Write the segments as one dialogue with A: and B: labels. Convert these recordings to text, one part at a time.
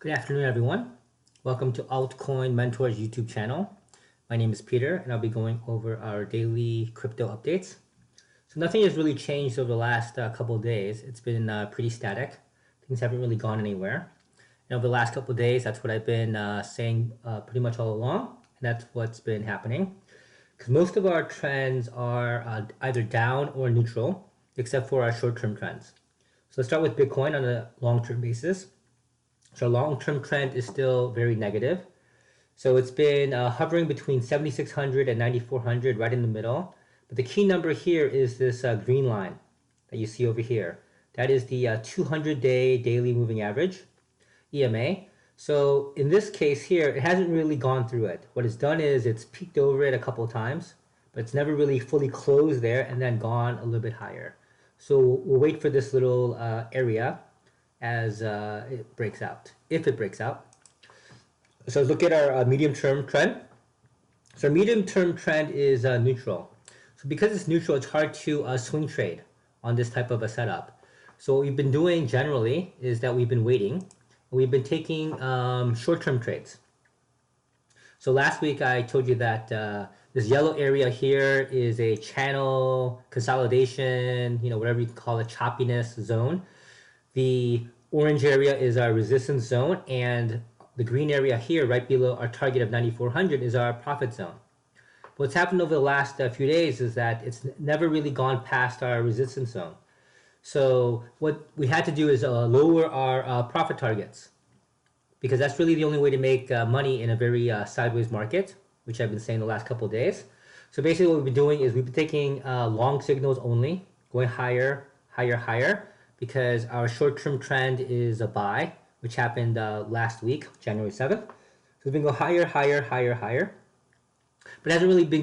A: Good afternoon, everyone. Welcome to Altcoin Mentors YouTube channel. My name is Peter, and I'll be going over our daily crypto updates. So nothing has really changed over the last couple of days. It's been pretty static. Things haven't really gone anywhere. And over the last couple of days, that's what I've been saying pretty much all along, and that's what's been happening. Because most of our trends are either down or neutral, except for our short-term trends. So let's start with Bitcoin on a long-term basis. So long-term trend is still very negative. So it's been hovering between 7,600 and 9,400, right in the middle. But the key number here is this green line that you see over here. That is the 200-day daily moving average, EMA. So in this case here, it hasn't really gone through it. What it's done is it's peaked over it a couple of times, but it's never really fully closed there and then gone a little bit higher. So we'll wait for this little area as it breaks out, if it breaks out. So look at our medium-term trend. So our medium-term trend is neutral. So because it's neutral, it's hard to swing trade on this type of a setup. So what we've been doing generally is that we've been waiting. We've been taking short-term trades. So last week I told you that this yellow area here is a channel consolidation, whatever you can call it, choppiness zone. The orange area is our resistance zone, and the green area here, right below our target of 9,400, is our profit zone. What's happened over the last few days is that it's never really gone past our resistance zone. So what we had to do is lower our profit targets, because that's really the only way to make money in a very sideways market, which I've been saying the last couple of days. So basically what we've been doing is we've been taking long signals only, going higher, higher, higher, because our short-term trend is a buy, which happened last week, January 7th. So it's been going higher, higher, higher, higher, but it hasn't really been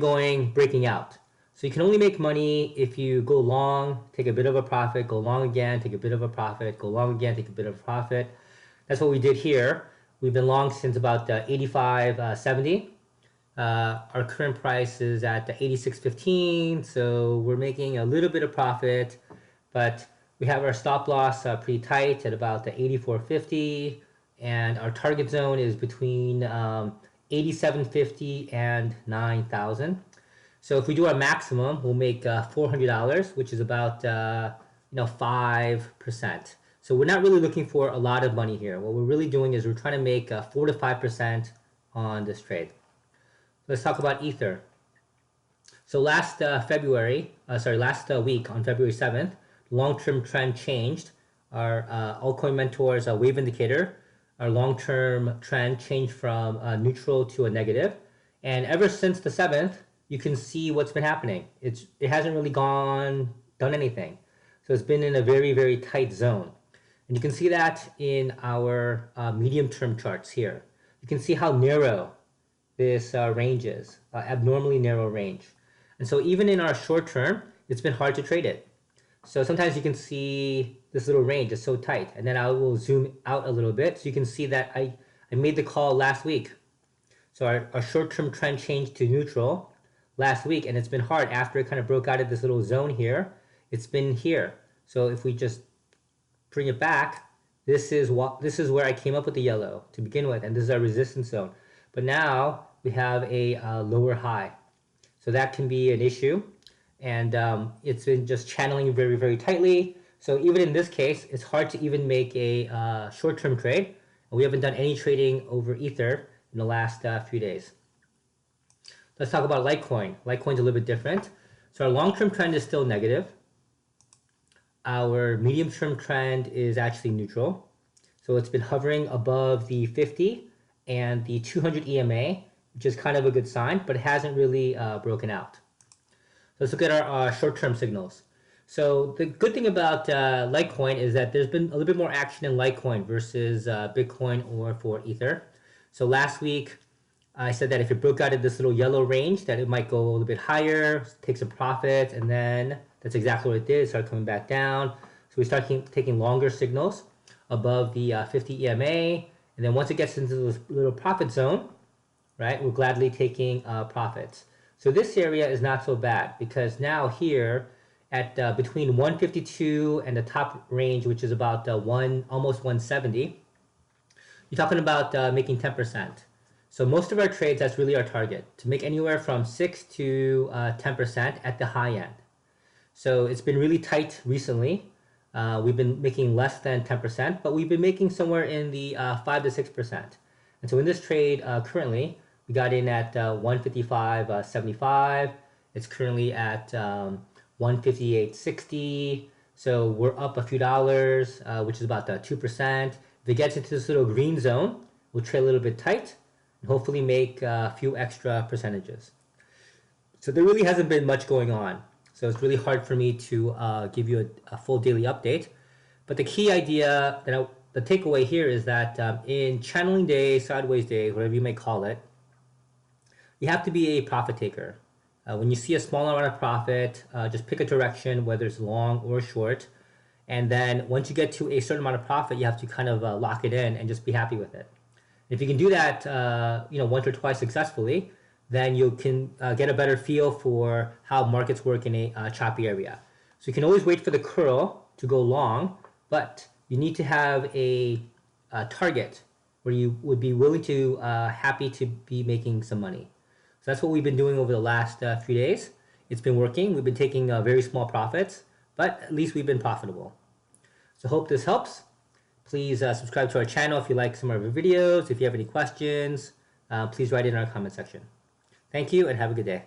A: breaking out. So you can only make money if you go long, take a bit of a profit, go long again, take a bit of a profit, go long again, take a bit of a profit. That's what we did here. We've been long since about 85.70. Our current price is at 86.15, so we're making a little bit of profit, but we have our stop loss pretty tight at about 84.50, and our target zone is between 87.50 and 9,000. So if we do our maximum, we'll make $400, which is about 5%. So we're not really looking for a lot of money here. What we're really doing is we're trying to make 4 to 5% on this trade. Let's talk about Ether. So last week on February 7th, long-term trend changed. Our Altcoin Mentors wave indicator, our long-term trend changed from neutral to a negative. And ever since the 7th, you can see what's been happening. It hasn't really done anything. So it's been in a very, very tight zone. And you can see that in our medium-term charts here. You can see how narrow this range is, abnormally narrow range. And so even in our short term, it's been hard to trade it. So sometimes you can see this little range is so tight, and then I will zoom out a little bit so you can see that I made the call last week. So our short-term trend changed to neutral last week, and it's been hard after it kind of broke out of this little zone here. It's been here. So if we just bring it back, this is where I came up with the yellow to begin with, and this is our resistance zone. But now we have a lower high, so that can be an issue. And it's been just channeling very, very tightly. So even in this case, it's hard to even make a short-term trade. And we haven't done any trading over Ether in the last few days. Let's talk about Litecoin. Litecoin's a little bit different. So our long-term trend is still negative. Our medium-term trend is actually neutral. So it's been hovering above the 50 and the 200 EMA, which is kind of a good sign, but it hasn't really broken out. Let's look at our short-term signals. So the good thing about Litecoin is that there's been a little bit more action in Litecoin versus Bitcoin or for Ether. So last week, I said that if it broke out of this little yellow range, that it might go a little bit higher, take some profits, and then that's exactly what it did. It started coming back down. So we start taking longer signals above the 50 EMA, and then once it gets into this little profit zone, right, we're gladly taking profits. So this area is not so bad, because now here at between 152 and the top range, which is about almost 170, You're talking about making 10%. So most of our trades, that's really our target, to make anywhere from 6 to 10% at the high end. So it's been really tight recently. We've been making less than 10%, but we've been making somewhere in the 5 to 6%. And so in this trade currently, we got in at 155.75. It's currently at 158.60. So we're up a few dollars, which is about 2%. If it gets into this little green zone, we'll trade a little bit tight and hopefully make a few extra percentages. So there really hasn't been much going on. So it's really hard for me to give you a full daily update. But the key idea, the takeaway here is that in channeling day, sideways day, whatever you may call it, you have to be a profit taker. When you see a small amount of profit, just pick a direction, whether it's long or short. And then once you get to a certain amount of profit, you have to kind of lock it in and just be happy with it. If you can do that, once or twice successfully, then you can get a better feel for how markets work in a choppy area. So you can always wait for the curl to go long, but you need to have a target where you would be willing to, happy to be making some money. So that's what we've been doing over the last few days. It's been working. We've been taking very small profits, but at least we've been profitable. So hope this helps. Please subscribe to our channel if you like some of our videos. If you have any questions, please write it in our comment section. Thank you and have a good day.